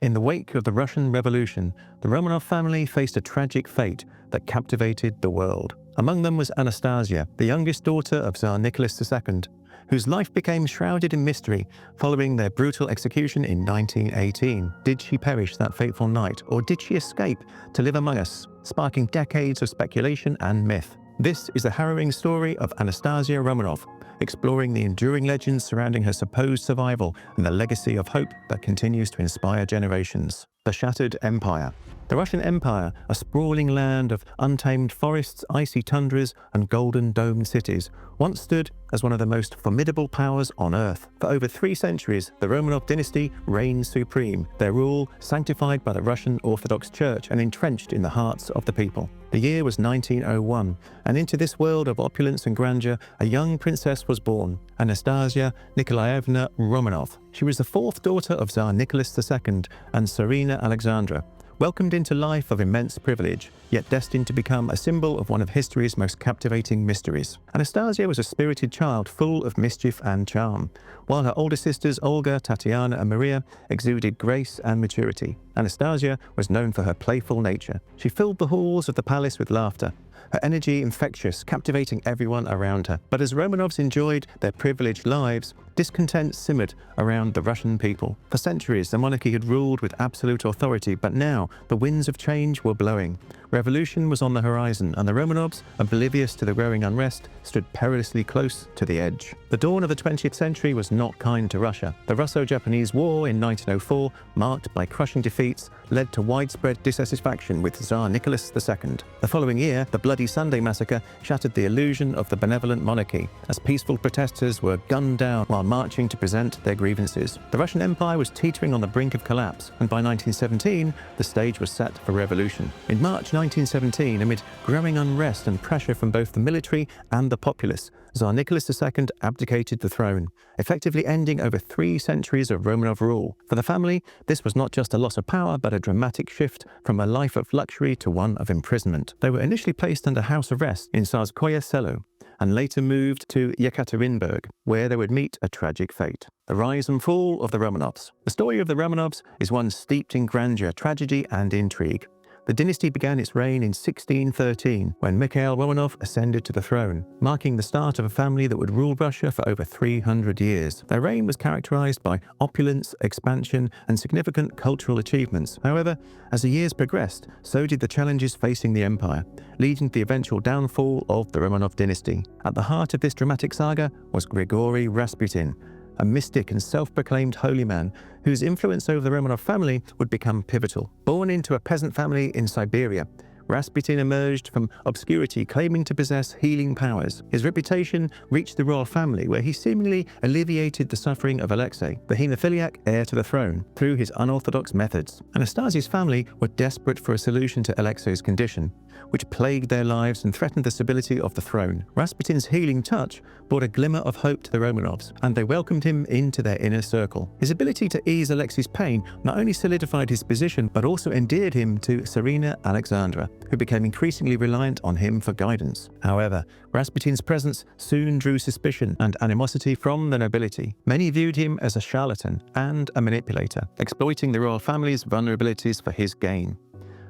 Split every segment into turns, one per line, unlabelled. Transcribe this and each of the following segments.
In the wake of the Russian Revolution, the Romanov family faced a tragic fate that captivated the world. Among them was Anastasia, the youngest daughter of Tsar Nicholas II, whose life became shrouded in mystery following their brutal execution in 1918. Did she perish that fateful night, or did she escape to live among us, sparking decades of speculation and myth? This is the harrowing story of Anastasia Romanov, exploring the enduring legends surrounding her supposed survival and the legacy of hope that continues to inspire generations. The Shattered Empire. The Russian Empire, a sprawling land of untamed forests, icy tundras, and golden domed cities, once stood as one of the most formidable powers on Earth. For over 3 centuries, the Romanov dynasty reigned supreme, their rule sanctified by the Russian Orthodox Church and entrenched in the hearts of the people. The year was 1901, and into this world of opulence and grandeur, a young princess was born, Anastasia Nikolaevna Romanov. She was the 4th daughter of Tsar Nicholas II and Tsarina Alexandra, welcomed into life of immense privilege, yet destined to become a symbol of one of history's most captivating mysteries. Anastasia was a spirited child full of mischief and charm, while her older sisters Olga, Tatiana, and Maria exuded grace and maturity. Anastasia was known for her playful nature. She filled the halls of the palace with laughter, her energy infectious, captivating everyone around her. But as Romanovs enjoyed their privileged lives, discontent simmered around the Russian people. For centuries, the monarchy had ruled with absolute authority, but now the winds of change were blowing. Revolution was on the horizon, and the Romanovs, oblivious to the growing unrest, stood perilously close to the edge. The dawn of the 20th century was not kind to Russia. The Russo-Japanese War in 1904, marked by crushing defeats, led to widespread dissatisfaction with Tsar Nicholas II. The following year, the Bloody Sunday massacre shattered the illusion of the benevolent monarchy, as peaceful protesters were gunned down while marching to present their grievances. The Russian Empire was teetering on the brink of collapse, and by 1917, the stage was set for revolution. In March 1917, amid growing unrest and pressure from both the military and the populace, Tsar Nicholas II abdicated the throne, effectively ending over 3 centuries of Romanov rule. For the family, this was not just a loss of power, but a dramatic shift from a life of luxury to one of imprisonment. They were initially placed under house arrest in Tsarskoye Selo, and later moved to Yekaterinburg, where they would meet a tragic fate. The rise and fall of the Romanovs. The story of the Romanovs is one steeped in grandeur, tragedy, and intrigue. The dynasty began its reign in 1613, when Mikhail Romanov ascended to the throne, marking the start of a family that would rule Russia for over 300 years. Their reign was characterized by opulence, expansion, and significant cultural achievements. However, as the years progressed, so did the challenges facing the empire, leading to the eventual downfall of the Romanov dynasty. At the heart of this dramatic saga was Grigori Rasputin, a mystic and self-proclaimed holy man whose influence over the Romanov family would become pivotal. Born into a peasant family in Siberia, Rasputin emerged from obscurity, claiming to possess healing powers. His reputation reached the royal family, where he seemingly alleviated the suffering of Alexei, the haemophiliac heir to the throne, through his unorthodox methods. Anastasia's family were desperate for a solution to Alexei's condition, which plagued their lives and threatened the stability of the throne. Rasputin's healing touch brought a glimmer of hope to the Romanovs, and they welcomed him into their inner circle. His ability to ease Alexei's pain not only solidified his position, but also endeared him to Tsarina Alexandra, who became increasingly reliant on him for guidance. However, Rasputin's presence soon drew suspicion and animosity from the nobility. Many viewed him as a charlatan and a manipulator, exploiting the royal family's vulnerabilities for his gain.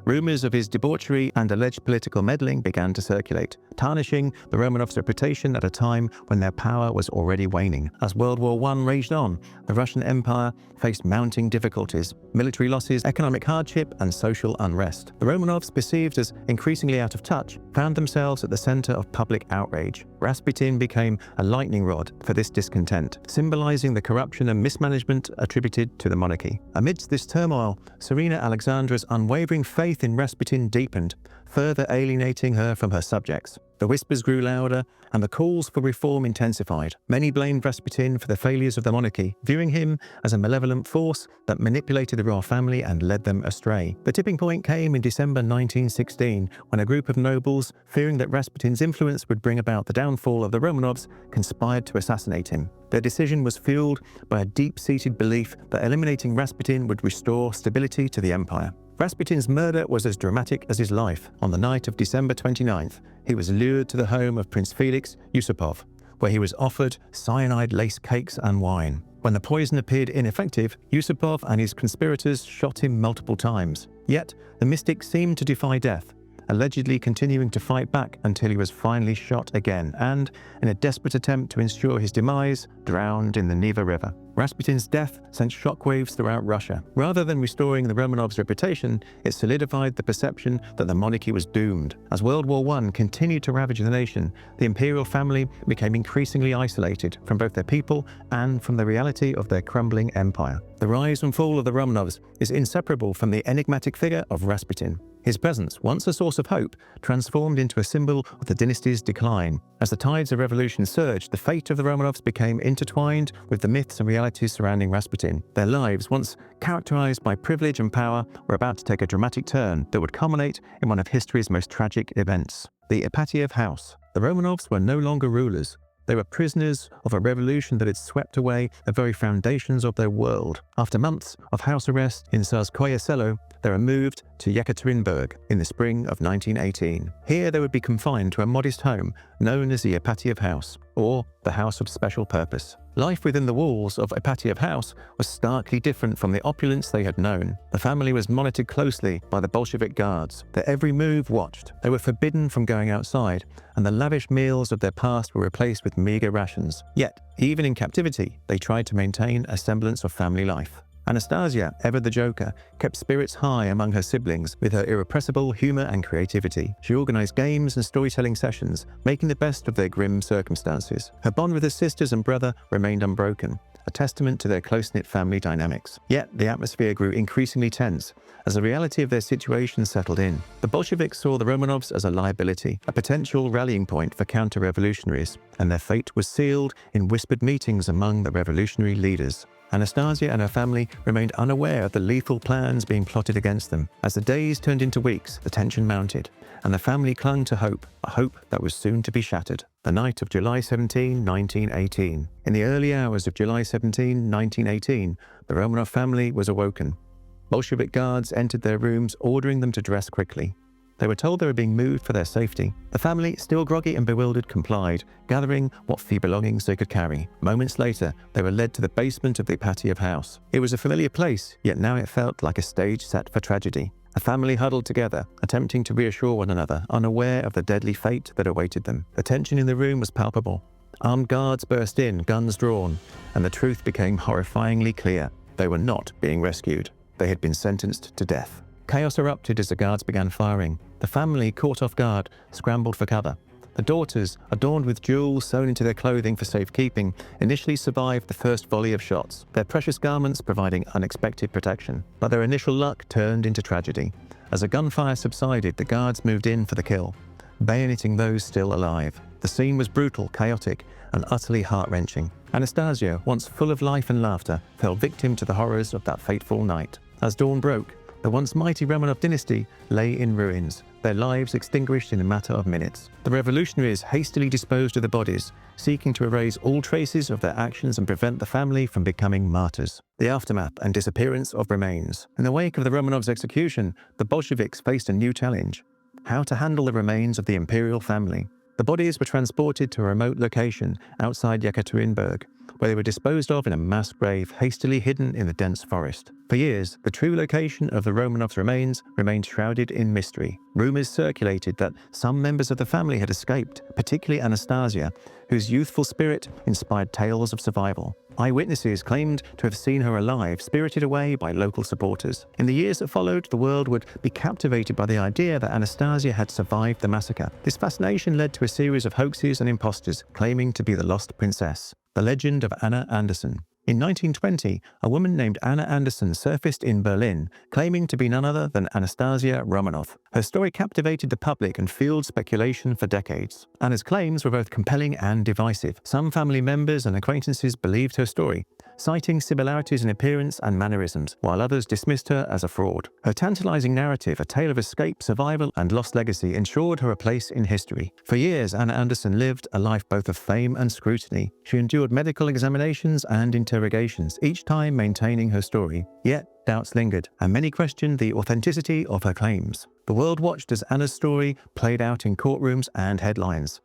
Rumors of his debauchery and alleged political meddling began to circulate, tarnishing the Romanovs' reputation at a time when their power was already waning. As World War I raged on, the Russian Empire faced mounting difficulties, military losses, economic hardship, and social unrest. The Romanovs, perceived as increasingly out of touch, found themselves at the center of public outrage. Rasputin became a lightning rod for this discontent, symbolizing the corruption and mismanagement attributed to the monarchy. Amidst this turmoil, Tsarina Alexandra's unwavering faith in Rasputin deepened, further alienating her from her subjects. The whispers grew louder, and the calls for reform intensified. Many blamed Rasputin for the failures of the monarchy, viewing him as a malevolent force that manipulated the royal family and led them astray. The tipping point came in December 1916, when a group of nobles, fearing that Rasputin's influence would bring about the downfall of the Romanovs, conspired to assassinate him. Their decision was fueled by a deep-seated belief that eliminating Rasputin would restore stability to the empire. Rasputin's murder was as dramatic as his life. On the night of December 29th, he was lured to the home of Prince Felix Yusupov, where he was offered cyanide-laced cakes and wine. When the poison appeared ineffective, Yusupov and his conspirators shot him multiple times. Yet, the mystic seemed to defy death, allegedly continuing to fight back until he was finally shot again and, in a desperate attempt to ensure his demise, drowned in the Neva River. Rasputin's death sent shockwaves throughout Russia. Rather than restoring the Romanovs' reputation, it solidified the perception that the monarchy was doomed. As World War I continued to ravage the nation, the imperial family became increasingly isolated from both their people and from the reality of their crumbling empire. The rise and fall of the Romanovs is inseparable from the enigmatic figure of Rasputin. His presence, once a source of hope, transformed into a symbol of the dynasty's decline. As the tides of revolution surged, the fate of the Romanovs became intertwined with the myths and realities surrounding Rasputin. Their lives, once characterized by privilege and power, were about to take a dramatic turn that would culminate in one of history's most tragic events. The Ipatiev House. The Romanovs were no longer rulers. They were prisoners of a revolution that had swept away the very foundations of their world. After months of house arrest in Tsarskoye Selo, they were moved to Yekaterinburg in the spring of 1918. Here they would be confined to a modest home known as the Ipatiev House, or the House of Special Purpose. Life within the walls of Ipatiev House was starkly different from the opulence they had known. The family was monitored closely by the Bolshevik guards. Their every move watched. They were forbidden from going outside, and the lavish meals of their past were replaced with meager rations. Yet, even in captivity, they tried to maintain a semblance of family life. Anastasia, ever the joker, kept spirits high among her siblings with her irrepressible humor and creativity. She organized games and storytelling sessions, making the best of their grim circumstances. Her bond with her sisters and brother remained unbroken, a testament to their close-knit family dynamics. Yet the atmosphere grew increasingly tense as the reality of their situation settled in. The Bolsheviks saw the Romanovs as a liability, a potential rallying point for counter-revolutionaries, and their fate was sealed in whispered meetings among the revolutionary leaders. Anastasia and her family remained unaware of the lethal plans being plotted against them. As the days turned into weeks, the tension mounted, and the family clung to hope, a hope that was soon to be shattered. The night of July 17, 1918. In the early hours of July 17, 1918, the Romanov family was awoken. Bolshevik guards entered their rooms, ordering them to dress quickly. They were told they were being moved for their safety. The family, still groggy and bewildered, complied, gathering what few belongings they could carry. Moments later, they were led to the basement of the Ipatiev House. It was a familiar place, yet now it felt like a stage set for tragedy. A family huddled together, attempting to reassure one another, unaware of the deadly fate that awaited them. The tension in the room was palpable. Armed guards burst in, guns drawn, and the truth became horrifyingly clear. They were not being rescued. They had been sentenced to death. Chaos erupted as the guards began firing. The family, caught off guard, scrambled for cover. The daughters, adorned with jewels sewn into their clothing for safekeeping, initially survived the first volley of shots, their precious garments providing unexpected protection. But their initial luck turned into tragedy. As the gunfire subsided, the guards moved in for the kill, bayoneting those still alive. The scene was brutal, chaotic, and utterly heart-wrenching. Anastasia, once full of life and laughter, fell victim to the horrors of that fateful night. As dawn broke, the once mighty Romanov dynasty lay in ruins, their lives extinguished in a matter of minutes. The revolutionaries hastily disposed of the bodies, seeking to erase all traces of their actions and prevent the family from becoming martyrs. The aftermath and disappearance of remains. In the wake of the Romanovs' execution, the Bolsheviks faced a new challenge: how to handle the remains of the imperial family. The bodies were transported to a remote location outside Yekaterinburg, where they were disposed of in a mass grave hastily hidden in the dense forest. For years, the true location of the Romanovs' remains remained shrouded in mystery. Rumors circulated that some members of the family had escaped, particularly Anastasia, whose youthful spirit inspired tales of survival. Eyewitnesses claimed to have seen her alive, spirited away by local supporters. In the years that followed, the world would be captivated by the idea that Anastasia had survived the massacre. This fascination led to a series of hoaxes and imposters claiming to be the lost princess. The legend of Anna Anderson. In 1920, a woman named Anna Anderson surfaced in Berlin, claiming to be none other than Anastasia Romanov. Her story captivated the public and fueled speculation for decades. Anna's claims were both compelling and divisive. Some family members and acquaintances believed her story, citing similarities in appearance and mannerisms, while others dismissed her as a fraud. Her tantalizing narrative, a tale of escape, survival, and lost legacy, ensured her a place in history. For years, Anna Anderson lived a life both of fame and scrutiny. She endured medical examinations and interrogations, each time maintaining her story. Yet, doubts lingered, and many questioned the authenticity of her claims. The world watched as Anna's story played out in courtrooms and headlines.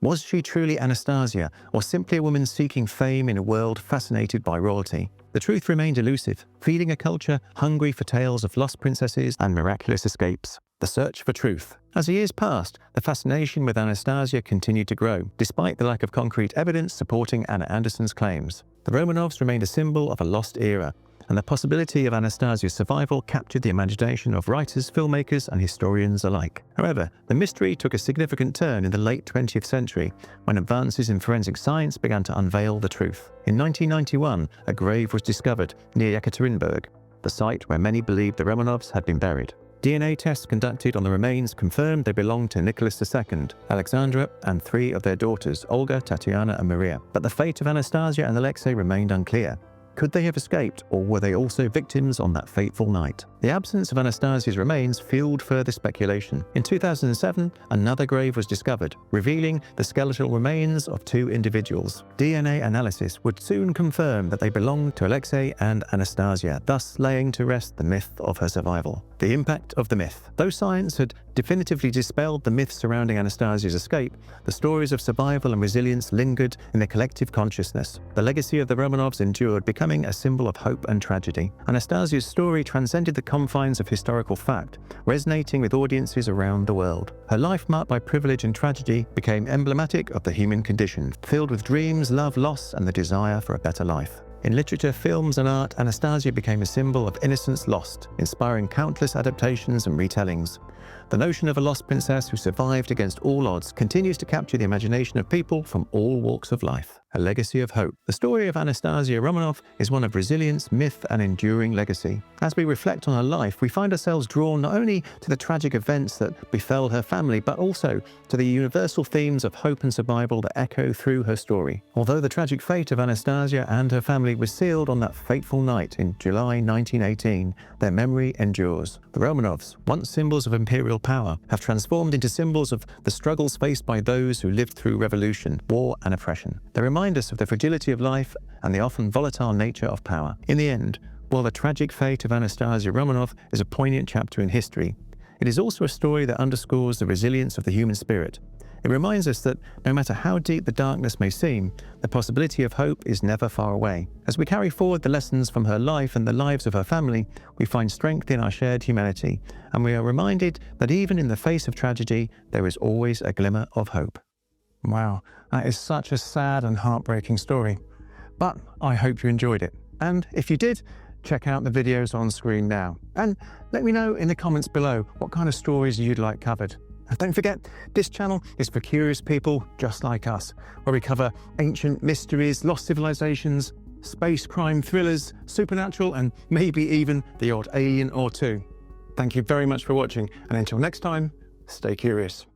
Was she truly Anastasia, or simply a woman seeking fame in a world fascinated by royalty? The truth remained elusive, feeding a culture hungry for tales of lost princesses and miraculous escapes. The search for truth. As the years passed, the fascination with Anastasia continued to grow, despite the lack of concrete evidence supporting Anna Anderson's claims. The Romanovs remained a symbol of a lost era, and the possibility of Anastasia's survival captured the imagination of writers, filmmakers, and historians alike. However, the mystery took a significant turn in the late 20th century when advances in forensic science began to unveil the truth. In 1991, a grave was discovered near Yekaterinburg, the site where many believed the Romanovs had been buried. DNA tests conducted on the remains confirmed they belonged to Nicholas II, Alexandra, and 3 of their daughters, Olga, Tatiana, and Maria. But the fate of Anastasia and Alexei remained unclear. Could they have escaped, or were they also victims on that fateful night? The absence of Anastasia's remains fueled further speculation. In 2007, another grave was discovered, revealing the skeletal remains of 2 individuals. DNA analysis would soon confirm that they belonged to Alexei and Anastasia, thus laying to rest the myth of her survival. The impact of the myth. Though science had definitively dispelled the myths surrounding Anastasia's escape, the stories of survival and resilience lingered in the collective consciousness. The legacy of the Romanovs endured, becoming a symbol of hope and tragedy. Anastasia's story transcended the confines of historical fact, resonating with audiences around the world. Her life, marked by privilege and tragedy, became emblematic of the human condition, filled with dreams, love, loss, and the desire for a better life. In literature, films, and art, Anastasia became a symbol of innocence lost, inspiring countless adaptations and retellings. The notion of a lost princess who survived against all odds continues to capture the imagination of people from all walks of life. A legacy of hope. The story of Anastasia Romanov is one of resilience, myth, and enduring legacy. As we reflect on her life, we find ourselves drawn not only to the tragic events that befell her family, but also to the universal themes of hope and survival that echo through her story. Although the tragic fate of Anastasia and her family was sealed on that fateful night in July 1918, their memory endures. The Romanovs, once symbols of imperial power, have transformed into symbols of the struggles faced by those who lived through revolution, war, and oppression. They remind us of the fragility of life and the often volatile nature of power. In the end, while the tragic fate of Anastasia Romanov is a poignant chapter in history, it is also a story that underscores the resilience of the human spirit. It reminds us that no matter how deep the darkness may seem, the possibility of hope is never far away. As we carry forward the lessons from her life and the lives of her family, we find strength in our shared humanity, and we are reminded that even in the face of tragedy, there is always a glimmer of hope. Wow, that is such a sad and heartbreaking story. But I hope you enjoyed it. And if you did, check out the videos on screen now. And let me know in the comments below what kind of stories you'd like covered. And don't forget, this channel is for curious people just like us, where we cover ancient mysteries, lost civilizations, space crime thrillers, supernatural, and maybe even the odd alien or two. Thank you very much for watching, and until next time, stay curious.